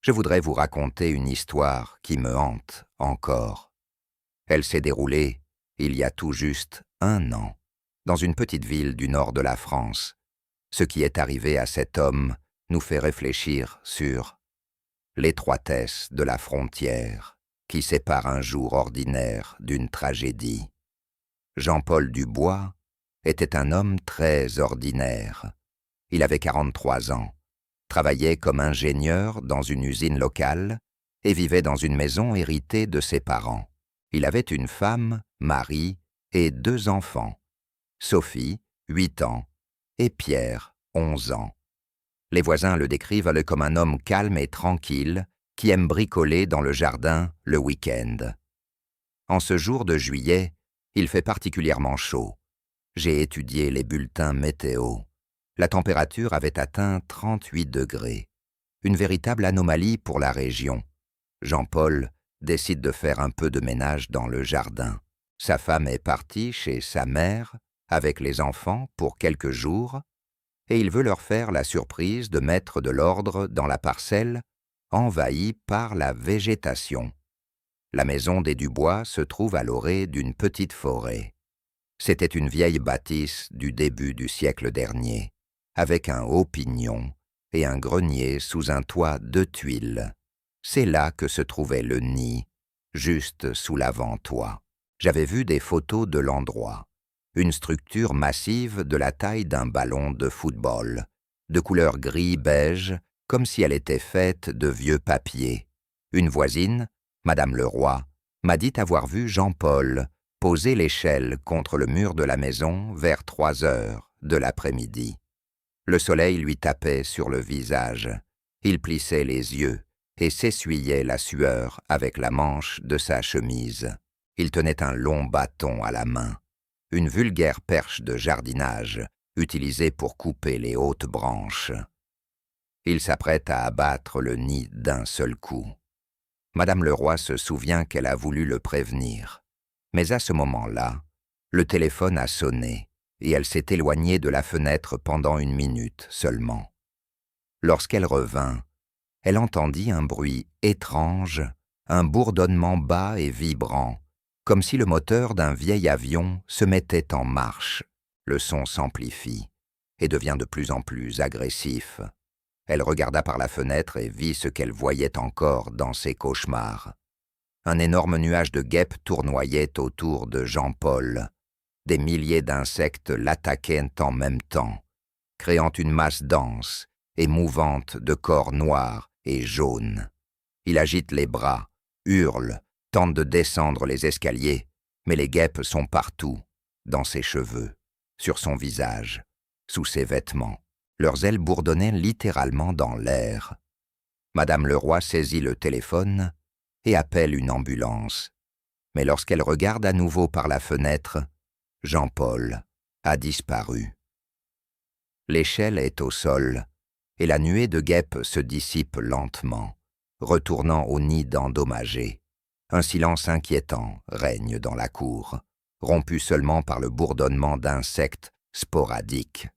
je voudrais vous raconter une histoire qui me hante encore. Elle s'est déroulée il y a tout juste 1 an, dans une petite ville du nord de la France. Ce qui est arrivé à cet homme nous fait réfléchir sur l'étroitesse de la frontière qui sépare un jour ordinaire d'une tragédie. Jean-Paul Dubois était un homme très ordinaire. Il avait 43 ans, travaillait comme ingénieur dans une usine locale et vivait dans une maison héritée de ses parents. Il avait une femme, Marie, et 2 enfants, Sophie, 8 ans, et Pierre, 11 ans. Les voisins le décrivent comme un homme calme et tranquille qui aime bricoler dans le jardin le week-end. En ce jour de juillet, il fait particulièrement chaud. J'ai étudié les bulletins météo. La température avait atteint 38 degrés. Une véritable anomalie pour la région. Jean-Paul décide de faire un peu de ménage dans le jardin. Sa femme est partie chez sa mère avec les enfants pour quelques jours et il veut leur faire la surprise de mettre de l'ordre dans la parcelle envahie par la végétation. La maison des Dubois se trouve à l'orée d'une petite forêt. C'était une vieille bâtisse du début du siècle dernier, avec un haut pignon et un grenier sous un toit de tuiles. C'est là que se trouvait le nid, juste sous l'avant-toit. J'avais vu des photos de l'endroit. Une structure massive de la taille d'un ballon de football, de couleur gris-beige, comme si elle était faite de vieux papier. Une voisine, Madame Leroy, m'a dit avoir vu Jean-Paul poser l'échelle contre le mur de la maison vers 3 heures de l'après-midi. Le soleil lui tapait sur le visage. Il plissait les yeux et s'essuyait la sueur avec la manche de sa chemise. Il tenait un long bâton à la main, une vulgaire perche de jardinage utilisée pour couper les hautes branches. Il s'apprête à abattre le nid d'un seul coup. Madame Leroy se souvient qu'elle a voulu le prévenir. Mais à ce moment-là, le téléphone a sonné et elle s'est éloignée de la fenêtre pendant 1 minute seulement. Lorsqu'elle revint, elle entendit un bruit étrange, un bourdonnement bas et vibrant, comme si le moteur d'un vieil avion se mettait en marche. Le son s'amplifie et devient de plus en plus agressif. Elle regarda par la fenêtre et vit ce qu'elle voyait encore dans ses cauchemars. Un énorme nuage de guêpes tournoyait autour de Jean-Paul. Des milliers d'insectes l'attaquaient en même temps, créant une masse dense et mouvante de corps noirs et jaunes. Il agite les bras, hurle, tente de descendre les escaliers, mais les guêpes sont partout, dans ses cheveux, sur son visage, sous ses vêtements. Leurs ailes bourdonnaient littéralement dans l'air. Madame Leroy saisit le téléphone et appelle une ambulance. Mais lorsqu'elle regarde à nouveau par la fenêtre, Jean-Paul a disparu. L'échelle est au sol et la nuée de guêpes se dissipe lentement, retournant au nid endommagé. Un silence inquiétant règne dans la cour, rompu seulement par le bourdonnement d'insectes sporadiques.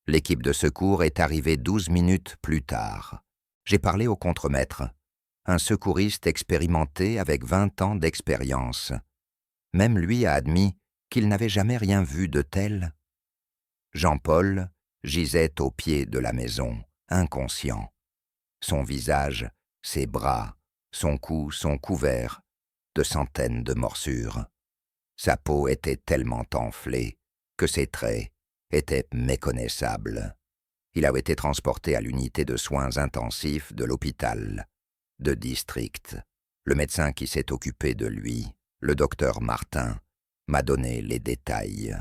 L'équipe de secours est arrivée 12 minutes plus tard. J'ai parlé au contremaître, un secouriste expérimenté avec 20 ans d'expérience. Même lui a admis qu'il n'avait jamais rien vu de tel. Jean-Paul gisait au pied de la maison, inconscient. Son visage, ses bras, son cou sont couverts de centaines de morsures. Sa peau était tellement enflée que ses traits étaient méconnaissables. Il a été transporté à l'unité de soins intensifs de l'hôpital de district. Le médecin qui s'est occupé de lui, le docteur Martin, m'a donné les détails.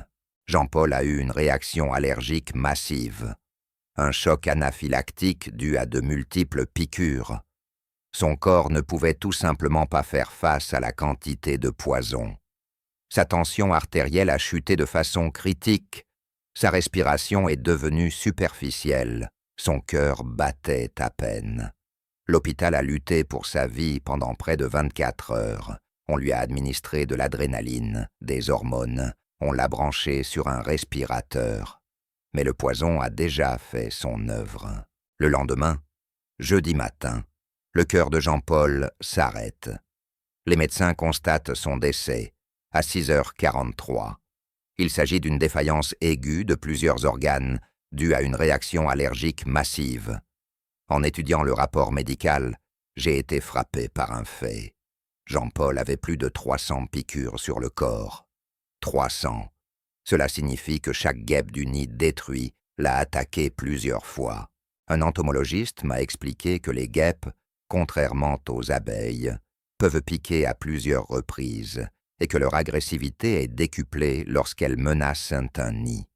Jean-Paul a eu une réaction allergique massive, un choc anaphylactique dû à de multiples piqûres. Son corps ne pouvait tout simplement pas faire face à la quantité de poison. Sa tension artérielle a chuté de façon critique. Sa respiration est devenue superficielle. Son cœur battait à peine. L'hôpital a lutté pour sa vie pendant près de 24 heures. On lui a administré de l'adrénaline, des hormones. On l'a branché sur un respirateur. Mais le poison a déjà fait son œuvre. Le lendemain, jeudi matin, Le cœur de Jean-Paul s'arrête. Les médecins constatent son décès à 6h43. Il s'agit d'une défaillance aiguë de plusieurs organes due à une réaction allergique massive. En étudiant le rapport médical, j'ai été frappé par un fait. Jean-Paul avait plus de 300 piqûres sur le corps. 300. Cela signifie que chaque guêpe du nid détruit l'a attaqué plusieurs fois. Un entomologiste m'a expliqué que les guêpes, contrairement aux abeilles, peuvent piquer à plusieurs reprises et que leur agressivité est décuplée lorsqu'elles menacent un nid.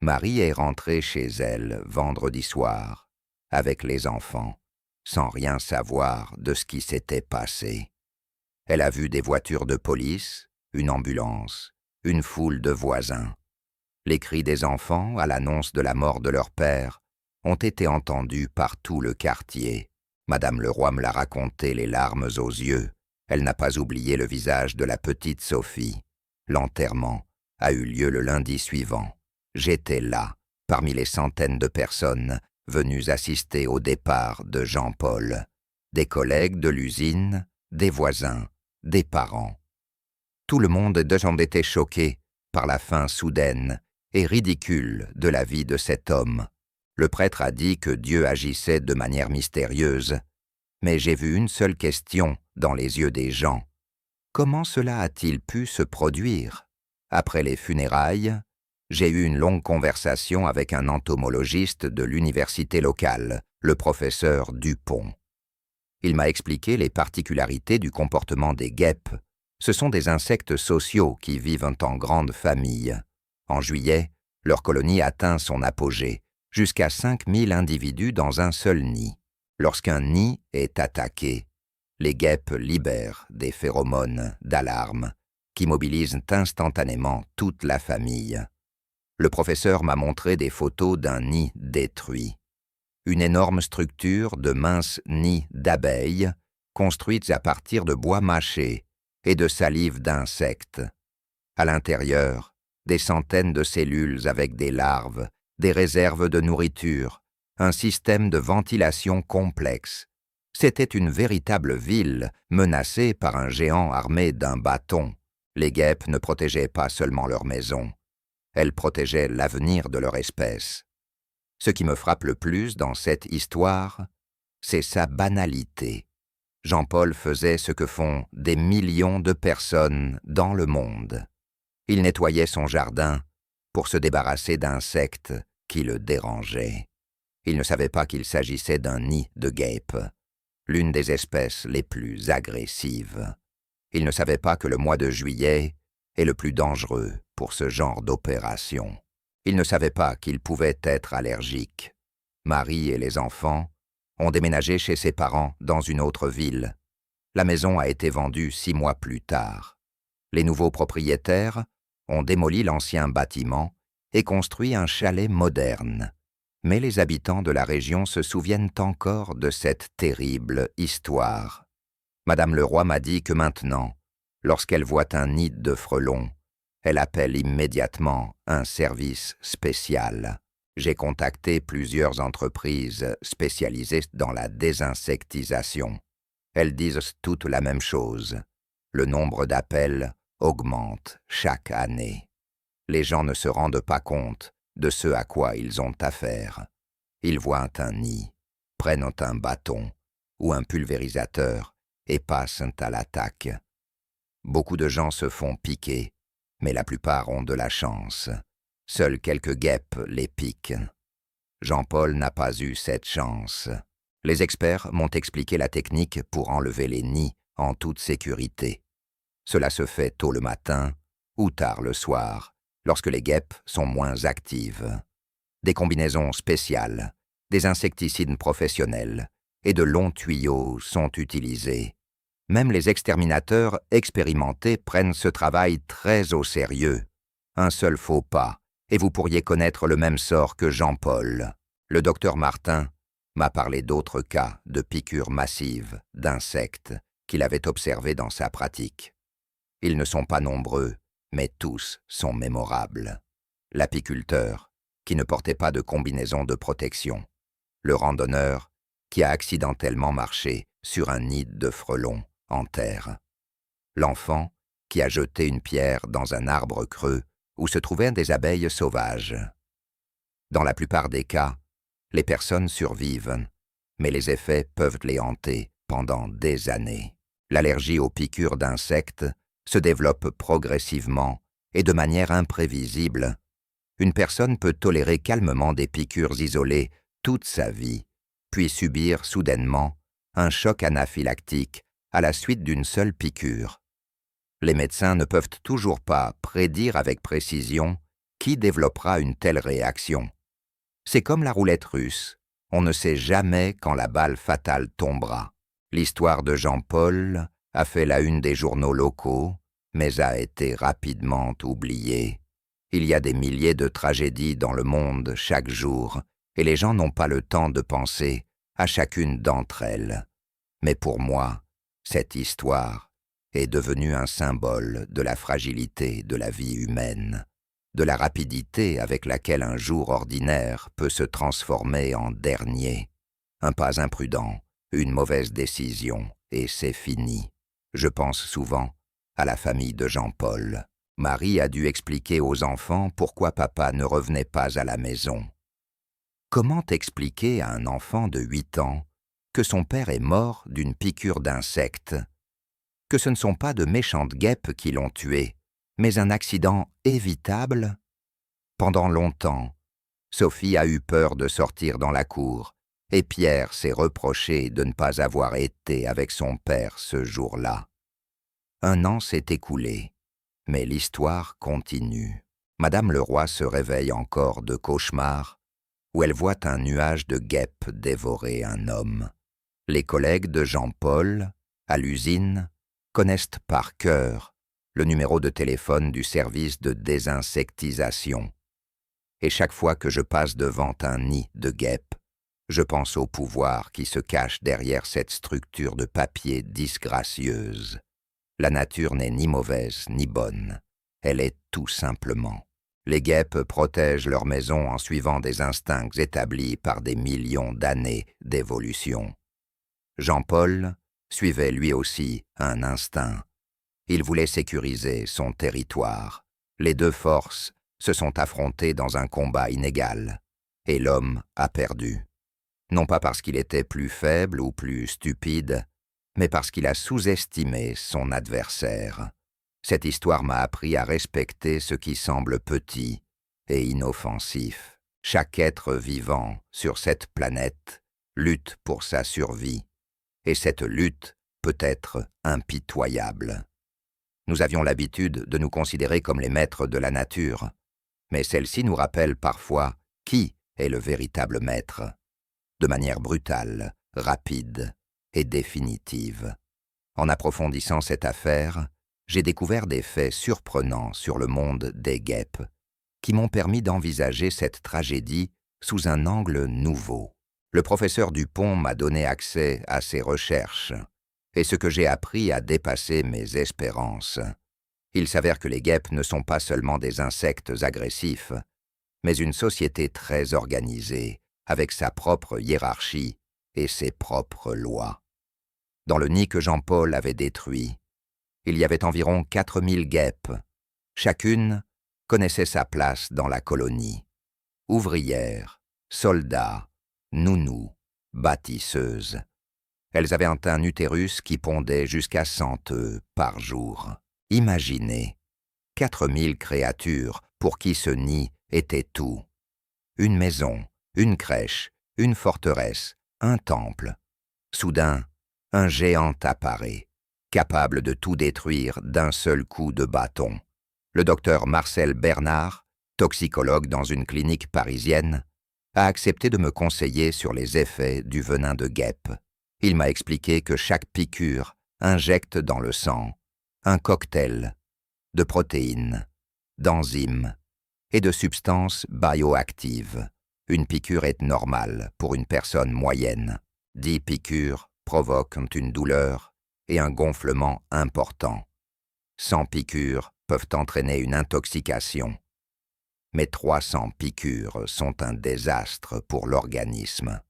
Marie est rentrée chez elle vendredi soir, avec les enfants, sans rien savoir de ce qui s'était passé. Elle a vu des voitures de police, une ambulance, une foule de voisins. Les cris des enfants, à l'annonce de la mort de leur père, ont été entendus par tout le quartier. Madame Leroy me l'a raconté les larmes aux yeux. Elle n'a pas oublié le visage de la petite Sophie. L'enterrement a eu lieu le lundi suivant. J'étais là, parmi les centaines de personnes venues assister au départ de Jean-Paul. Des collègues de l'usine, des voisins, des parents. Tout le monde en était choqué par la fin soudaine et ridicule de la vie de cet homme. Le prêtre a dit que Dieu agissait de manière mystérieuse, mais j'ai vu une seule question dans les yeux des gens. Comment cela a-t-il pu se produire? Après les funérailles, j'ai eu une longue conversation avec un entomologiste de l'université locale, le professeur Dupont. Il m'a expliqué les particularités du comportement des guêpes. Ce sont des insectes sociaux qui vivent en grande famille. En juillet, leur colonie atteint son apogée, jusqu'à 5000 individus dans un seul nid. Lorsqu'un nid est attaqué, les guêpes libèrent des phéromones d'alarme qui mobilisent instantanément toute la famille. Le professeur m'a montré des photos d'un nid détruit. Une énorme structure de minces nids d'abeilles construites à partir de bois mâché et de salive d'insectes. À l'intérieur, des centaines de cellules avec des larves, des réserves de nourriture, un système de ventilation complexe. C'était une véritable ville menacée par un géant armé d'un bâton. Les guêpes ne protégeaient pas seulement leur maison, elles protégeaient l'avenir de leur espèce. Ce qui me frappe le plus dans cette histoire, c'est sa banalité. Jean-Paul faisait ce que font des millions de personnes dans le monde. Il nettoyait son jardin pour se débarrasser d'insectes qui le dérangeaient. Il ne savait pas qu'il s'agissait d'un nid de guêpes, l'une des espèces les plus agressives. Il ne savait pas que le mois de juillet est le plus dangereux pour ce genre d'opération. Il ne savait pas qu'il pouvait être allergique. Marie et les enfants ont déménagé chez ses parents dans une autre ville. La maison a été vendue 6 mois plus tard. Les nouveaux propriétaires ont démoli l'ancien bâtiment et construit un chalet moderne. Mais les habitants de la région se souviennent encore de cette terrible histoire. Madame Leroy m'a dit que maintenant, lorsqu'elle voit un nid de frelons, elle appelle immédiatement un service spécial. J'ai contacté plusieurs entreprises spécialisées dans la désinsectisation. Elles disent toutes la même chose. Le nombre d'appels augmente chaque année. Les gens ne se rendent pas compte de ce à quoi ils ont affaire. Ils voient un nid, prennent un bâton ou un pulvérisateur et passent à l'attaque. Beaucoup de gens se font piquer, mais la plupart ont de la chance. Seules quelques guêpes les piquent. Jean-Paul n'a pas eu cette chance. Les experts m'ont expliqué la technique pour enlever les nids en toute sécurité. Cela se fait tôt le matin ou tard le soir, lorsque les guêpes sont moins actives. Des combinaisons spéciales, des insecticides professionnels et de longs tuyaux sont utilisés. Même les exterminateurs expérimentés prennent ce travail très au sérieux. Un seul faux pas, et vous pourriez connaître le même sort que Jean-Paul. Le docteur Martin m'a parlé d'autres cas de piqûres massives d'insectes qu'il avait observés dans sa pratique. Ils ne sont pas nombreux, mais tous sont mémorables. L'apiculteur, qui ne portait pas de combinaison de protection. Le randonneur, qui a accidentellement marché sur un nid de frelons en terre. L'enfant qui a jeté une pierre dans un arbre creux où se trouvaient des abeilles sauvages. Dans la plupart des cas, les personnes survivent, mais les effets peuvent les hanter pendant des années. L'allergie aux piqûres d'insectes se développe progressivement et de manière imprévisible. Une personne peut tolérer calmement des piqûres isolées toute sa vie, puis subir soudainement un choc anaphylactique à la suite d'une seule piqûre. Les médecins ne peuvent toujours pas prédire avec précision qui développera une telle réaction. C'est comme la roulette russe, on ne sait jamais quand la balle fatale tombera. L'histoire de Jean-Paul a fait la une des journaux locaux, mais a été rapidement oubliée. Il y a des milliers de tragédies dans le monde chaque jour, et les gens n'ont pas le temps de penser à chacune d'entre elles. Mais pour moi, cette histoire est devenue un symbole de la fragilité de la vie humaine, de la rapidité avec laquelle un jour ordinaire peut se transformer en dernier. Un pas imprudent, une mauvaise décision, et c'est fini. Je pense souvent à la famille de Jean-Paul. Marie a dû expliquer aux enfants pourquoi papa ne revenait pas à la maison. Comment expliquer à un enfant de 8 ans que son père est mort d'une piqûre d'insecte, que ce ne sont pas de méchantes guêpes qui l'ont tué, mais un accident évitable? Pendant longtemps, Sophie a eu peur de sortir dans la cour, et Pierre s'est reproché de ne pas avoir été avec son père ce jour-là. 1 an s'est écoulé, mais l'histoire continue. Madame Leroy se réveille encore de cauchemars, où elle voit un nuage de guêpes dévorer un homme. Les collègues de Jean-Paul, à l'usine, connaissent par cœur le numéro de téléphone du service de désinsectisation. Et chaque fois que je passe devant un nid de guêpes, je pense au pouvoir qui se cache derrière cette structure de papier disgracieuse. La nature n'est ni mauvaise ni bonne, elle est tout simplement. Les guêpes protègent leur maison en suivant des instincts établis par des millions d'années d'évolution. Jean-Paul suivait lui aussi un instinct. Il voulait sécuriser son territoire. Les 2 forces se sont affrontées dans un combat inégal, et l'homme a perdu. Non pas parce qu'il était plus faible ou plus stupide, mais parce qu'il a sous-estimé son adversaire. Cette histoire m'a appris à respecter ce qui semble petit et inoffensif. Chaque être vivant sur cette planète lutte pour sa survie, et cette lutte peut être impitoyable. Nous avions l'habitude de nous considérer comme les maîtres de la nature, mais celle-ci nous rappelle parfois qui est le véritable maître, de manière brutale, rapide et définitive. En approfondissant cette affaire, j'ai découvert des faits surprenants sur le monde des guêpes qui m'ont permis d'envisager cette tragédie sous un angle nouveau. Le professeur Dupont m'a donné accès à ses recherches, et ce que j'ai appris a dépassé mes espérances. Il s'avère que les guêpes ne sont pas seulement des insectes agressifs, mais une société très organisée, avec sa propre hiérarchie et ses propres lois. Dans le nid que Jean-Paul avait détruit, il y avait environ 4000 guêpes. Chacune connaissait sa place dans la colonie. Ouvrières, soldats, nounous, bâtisseuses. Elles avaient un utérus qui pondait jusqu'à 100 œufs par jour. Imaginez, 4000 créatures pour qui ce nid était tout. Une maison, une crèche, une forteresse, un temple. Soudain, un géant apparaît, capable de tout détruire d'un seul coup de bâton. Le docteur Marcel Bernard, toxicologue dans une clinique parisienne, a accepté de me conseiller sur les effets du venin de guêpe. Il m'a expliqué que chaque piqûre injecte dans le sang un cocktail de protéines, d'enzymes et de substances bioactives. Une piqûre est normale pour une personne moyenne. 10 piqûres provoquent une douleur et un gonflement important. 100 piqûres peuvent entraîner une intoxication. Mais 300 piqûres sont un désastre pour l'organisme.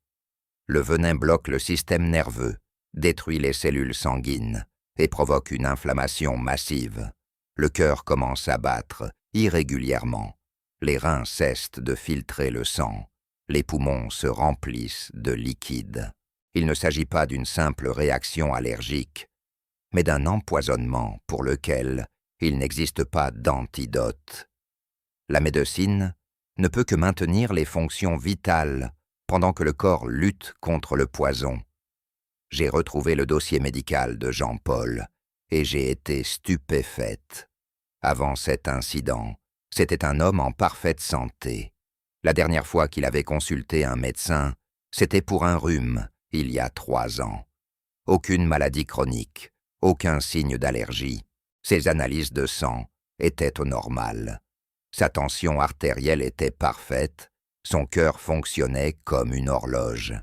Le venin bloque le système nerveux, détruit les cellules sanguines et provoque une inflammation massive. Le cœur commence à battre irrégulièrement. Les reins cessent de filtrer le sang. Les poumons se remplissent de liquide. Il ne s'agit pas d'une simple réaction allergique, mais d'un empoisonnement pour lequel il n'existe pas d'antidote. La médecine ne peut que maintenir les fonctions vitales pendant que le corps lutte contre le poison. J'ai retrouvé le dossier médical de Jean-Paul et j'ai été stupéfaite. Avant cet incident, c'était un homme en parfaite santé. La dernière fois qu'il avait consulté un médecin, c'était pour un rhume, il y a 3 ans. Aucune maladie chronique, aucun signe d'allergie. Ses analyses de sang étaient au normal. Sa tension artérielle était parfaite, son cœur fonctionnait comme une horloge.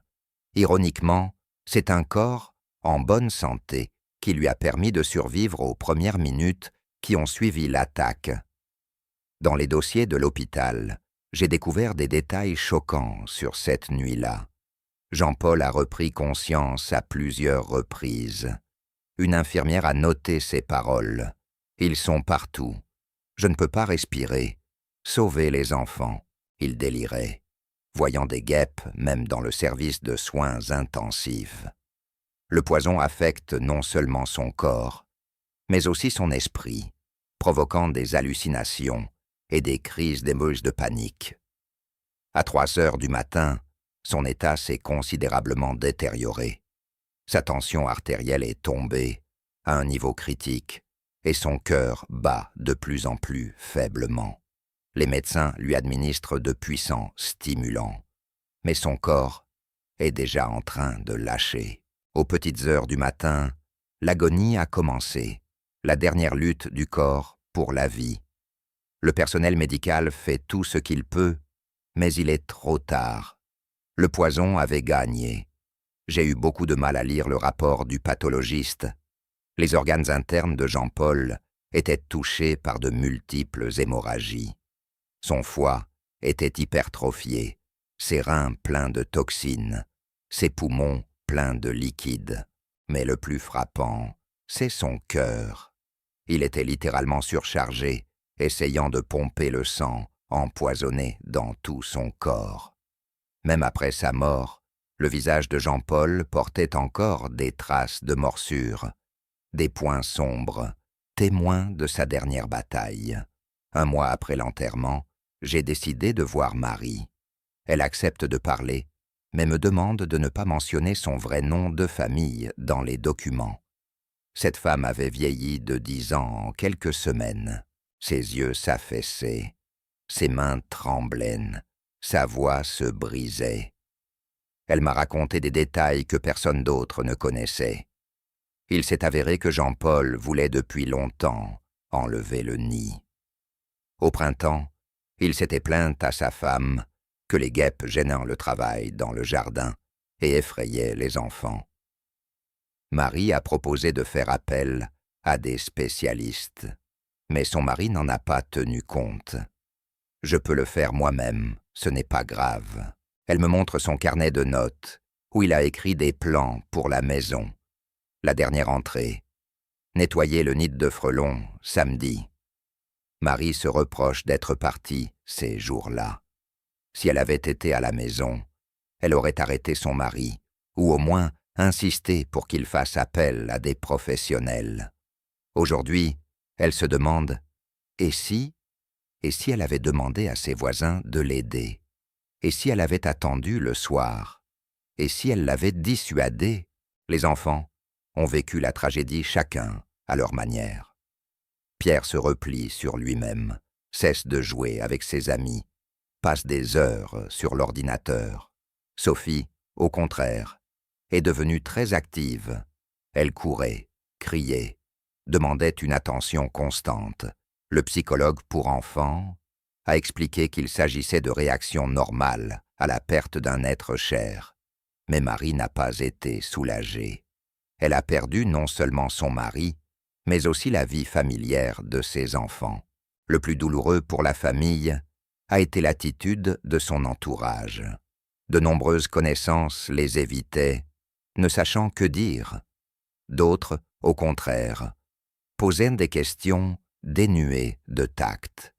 Ironiquement, c'est un corps en bonne santé qui lui a permis de survivre aux premières minutes qui ont suivi l'attaque. Dans les dossiers de l'hôpital, j'ai découvert des détails choquants sur cette nuit-là. Jean-Paul a repris conscience à plusieurs reprises. Une infirmière a noté ses paroles. Ils sont partout. Je ne peux pas respirer. Sauvez les enfants. Il délirait, voyant des guêpes même dans le service de soins intensifs. Le poison affecte non seulement son corps, mais aussi son esprit, provoquant des hallucinations et des crises d'émeutes de panique. À 3 heures du matin, son état s'est considérablement détérioré. Sa tension artérielle est tombée à un niveau critique et son cœur bat de plus en plus faiblement. Les médecins lui administrent de puissants stimulants, mais son corps est déjà en train de lâcher. Aux petites heures du matin, l'agonie a commencé, la dernière lutte du corps pour la vie. Le personnel médical fait tout ce qu'il peut, mais il est trop tard. Le poison avait gagné. J'ai eu beaucoup de mal à lire le rapport du pathologiste. Les organes internes de Jean-Paul étaient touchés par de multiples hémorragies. Son foie était hypertrophié, ses reins pleins de toxines, ses poumons pleins de liquide. Mais le plus frappant, c'est son cœur. Il était littéralement surchargé, essayant de pomper le sang empoisonné dans tout son corps. Même après sa mort, le visage de Jean-Paul portait encore des traces de morsures, des points sombres, témoins de sa dernière bataille. 1 mois après l'enterrement, j'ai décidé de voir Marie. Elle accepte de parler, mais me demande de ne pas mentionner son vrai nom de famille dans les documents. Cette femme avait vieilli de 10 ans en quelques semaines. Ses yeux s'affaissaient, ses mains tremblaient, sa voix se brisait. Elle m'a raconté des détails que personne d'autre ne connaissait. Il s'est avéré que Jean-Paul voulait depuis longtemps enlever le nid. Au printemps, il s'était plaint à sa femme que les guêpes gênant le travail dans le jardin et effrayaient les enfants. Marie a proposé de faire appel à des spécialistes, mais son mari n'en a pas tenu compte. Je peux le faire moi-même, ce n'est pas grave. Elle me montre son carnet de notes, où il a écrit des plans pour la maison. La dernière entrée. Nettoyer le nid de frelons, samedi. Marie se reproche d'être partie ces jours-là. Si elle avait été à la maison, elle aurait arrêté son mari, ou au moins insisté pour qu'il fasse appel à des professionnels. Aujourd'hui, elle se demande « Et si elle avait demandé à ses voisins de l'aider? Et si elle avait attendu le soir? Et si elle l'avait dissuadé? » Les enfants ont vécu la tragédie chacun à leur manière. Pierre se replie sur lui-même, cesse de jouer avec ses amis, passe des heures sur l'ordinateur. Sophie, au contraire, est devenue très active. Elle courait, criait, demandait une attention constante. Le psychologue pour enfants a expliqué qu'il s'agissait de réactions normales à la perte d'un être cher. Mais Marie n'a pas été soulagée. Elle a perdu non seulement son mari, mais aussi la vie familière de ses enfants. Le plus douloureux pour la famille a été l'attitude de son entourage. De nombreuses connaissances les évitaient, ne sachant que dire. D'autres, au contraire, posaient des questions dénuées de tact.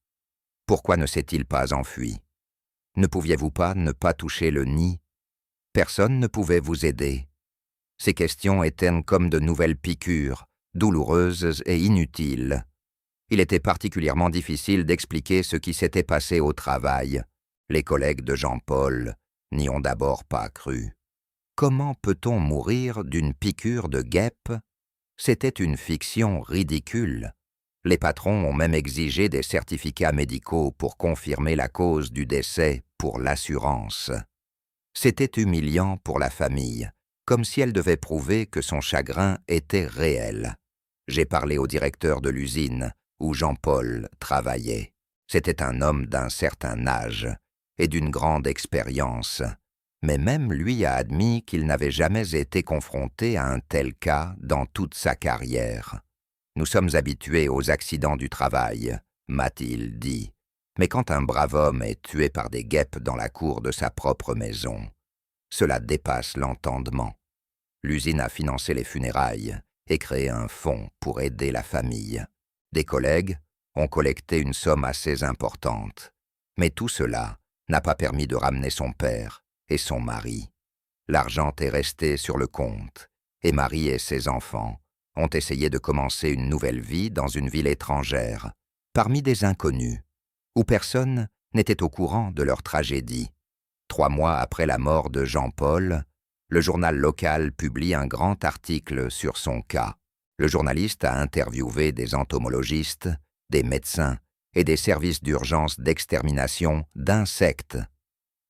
Pourquoi ne s'est-il pas enfui? Ne pouviez-vous pas ne pas toucher le nid? Personne ne pouvait vous aider. Ces questions étaient comme de nouvelles piqûres, douloureuses et inutiles. Il était particulièrement difficile d'expliquer ce qui s'était passé au travail. Les collègues de Jean-Paul n'y ont d'abord pas cru. Comment peut-on mourir d'une piqûre de guêpe? C'était une fiction ridicule. Les patrons ont même exigé des certificats médicaux pour confirmer la cause du décès pour l'assurance. C'était humiliant pour la famille, comme si elle devait prouver que son chagrin était réel. J'ai parlé au directeur de l'usine où Jean-Paul travaillait. C'était un homme d'un certain âge et d'une grande expérience, mais même lui a admis qu'il n'avait jamais été confronté à un tel cas dans toute sa carrière. Nous sommes habitués aux accidents du travail, m'a-t-il dit, mais quand un brave homme est tué par des guêpes dans la cour de sa propre maison, cela dépasse l'entendement. L'usine a financé les funérailles et créé un fonds pour aider la famille. Des collègues ont collecté une somme assez importante, mais tout cela n'a pas permis de ramener son père et son mari. L'argent est resté sur le compte, et Marie et ses enfants ont essayé de commencer une nouvelle vie dans une ville étrangère, parmi des inconnus, où personne n'était au courant de leur tragédie. 3 mois après la mort de Jean-Paul, le journal local publie un grand article sur son cas. Le journaliste a interviewé des entomologistes, des médecins et des services d'urgence d'extermination d'insectes.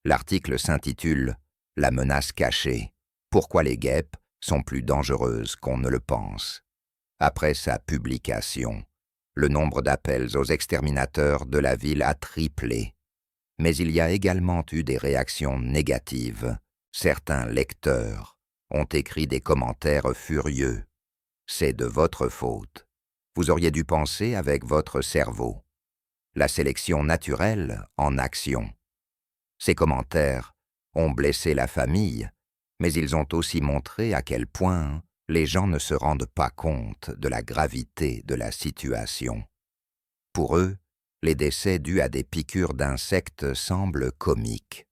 L'article s'intitule « La menace cachée. Pourquoi les guêpes sont plus dangereuses qu'on ne le pense ». Après sa publication, le nombre d'appels aux exterminateurs de la ville a triplé. Mais il y a également eu des réactions négatives. Certains lecteurs ont écrit des commentaires furieux. C'est de votre faute. Vous auriez dû penser avec votre cerveau. La sélection naturelle en action. Ces commentaires ont blessé la famille, mais ils ont aussi montré à quel point les gens ne se rendent pas compte de la gravité de la situation. Pour eux, les décès dus à des piqûres d'insectes semblent comiques,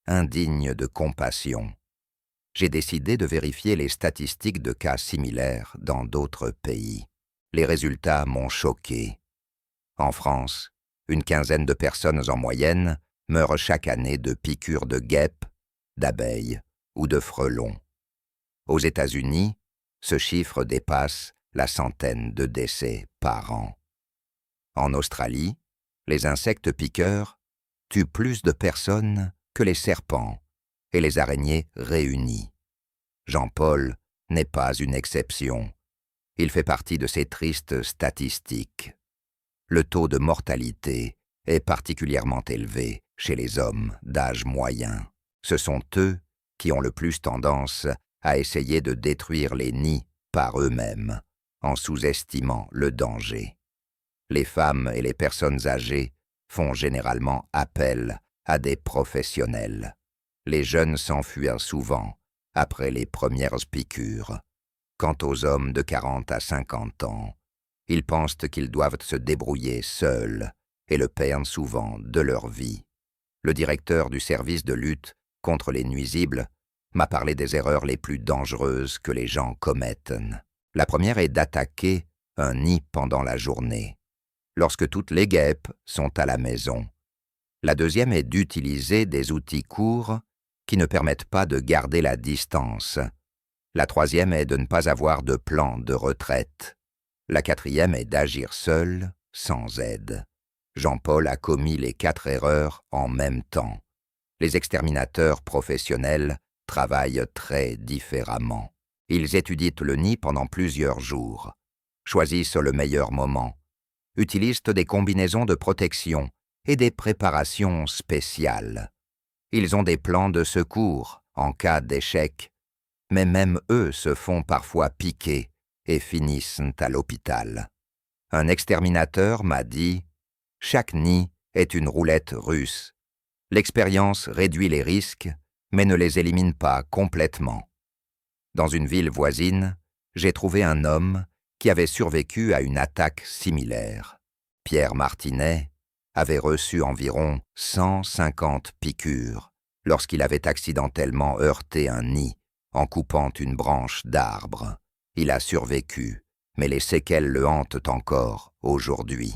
indignes de compassion. J'ai décidé de vérifier les statistiques de cas similaires dans d'autres pays. Les résultats m'ont choqué. En France, une quinzaine de personnes en moyenne meurent chaque année de piqûres de guêpes, d'abeilles ou de frelons. Aux États-Unis, ce chiffre dépasse la centaine de décès par an. En Australie, les insectes piqueurs tuent plus de personnes que les serpents et les araignées réunies. Jean-Paul n'est pas une exception. Il fait partie de ces tristes statistiques. Le taux de mortalité est particulièrement élevé chez les hommes d'âge moyen. Ce sont eux qui ont le plus tendance à essayer de détruire les nids par eux-mêmes, en sous-estimant le danger. Les femmes et les personnes âgées font généralement appel à des professionnels. Les jeunes s'enfuient souvent après les premières piqûres. Quant aux hommes de 40 à 50 ans, ils pensent qu'ils doivent se débrouiller seuls et le perdent souvent de leur vie. Le directeur du service de lutte contre les nuisibles m'a parlé des erreurs les plus dangereuses que les gens commettent. La première est d'attaquer un nid pendant la journée, lorsque toutes les guêpes sont à la maison. La deuxième est d'utiliser des outils courts qui ne permettent pas de garder la distance. La troisième est de ne pas avoir de plan de retraite. La quatrième est d'agir seul, sans aide. Jean-Paul a commis les 4 erreurs en même temps. Les exterminateurs professionnels travaillent très différemment. Ils étudient le nid pendant plusieurs jours, choisissent le meilleur moment, utilisent des combinaisons de protection et des préparations spéciales. Ils ont des plans de secours en cas d'échec, mais même eux se font parfois piquer et finissent à l'hôpital. Un exterminateur m'a dit « Chaque nid est une roulette russe. L'expérience réduit les risques, mais ne les élimine pas complètement. Dans une ville voisine, j'ai trouvé un homme qui avait survécu à une attaque similaire. Pierre Martinet avait reçu environ 150 piqûres lorsqu'il avait accidentellement heurté un nid en coupant une branche d'arbre. Il a survécu, mais les séquelles le hantent encore aujourd'hui.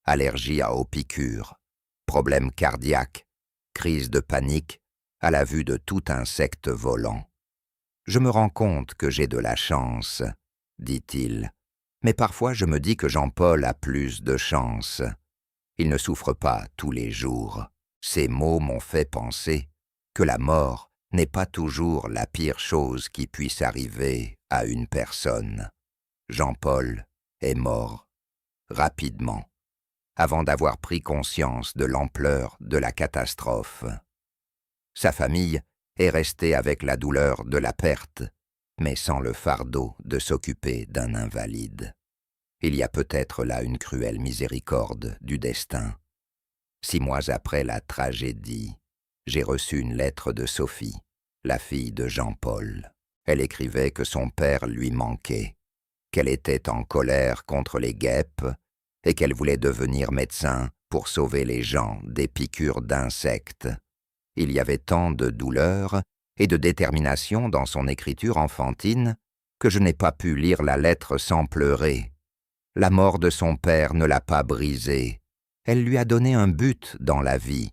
Allergie aux piqûres, problèmes cardiaques, crise de panique à la vue de tout insecte volant. Je me rends compte que j'ai de la chance, dit-il, mais parfois je me dis que Jean-Paul a plus de chance. Il ne souffre pas tous les jours. Ces mots m'ont fait penser que la mort n'est pas toujours la pire chose qui puisse arriver à une personne. Jean-Paul est mort rapidement, avant d'avoir pris conscience de l'ampleur de la catastrophe. Sa famille est restée avec la douleur de la perte, mais sans le fardeau de s'occuper d'un invalide. Il y a peut-être là une cruelle miséricorde du destin. 6 mois après la tragédie, j'ai reçu une lettre de Sophie, la fille de Jean-Paul. Elle écrivait que son père lui manquait, qu'elle était en colère contre les guêpes et qu'elle voulait devenir médecin pour sauver les gens des piqûres d'insectes. Il y avait tant de douleur et de détermination dans son écriture enfantine que je n'ai pas pu lire la lettre sans pleurer. La mort de son père ne l'a pas brisée. Elle lui a donné un but dans la vie,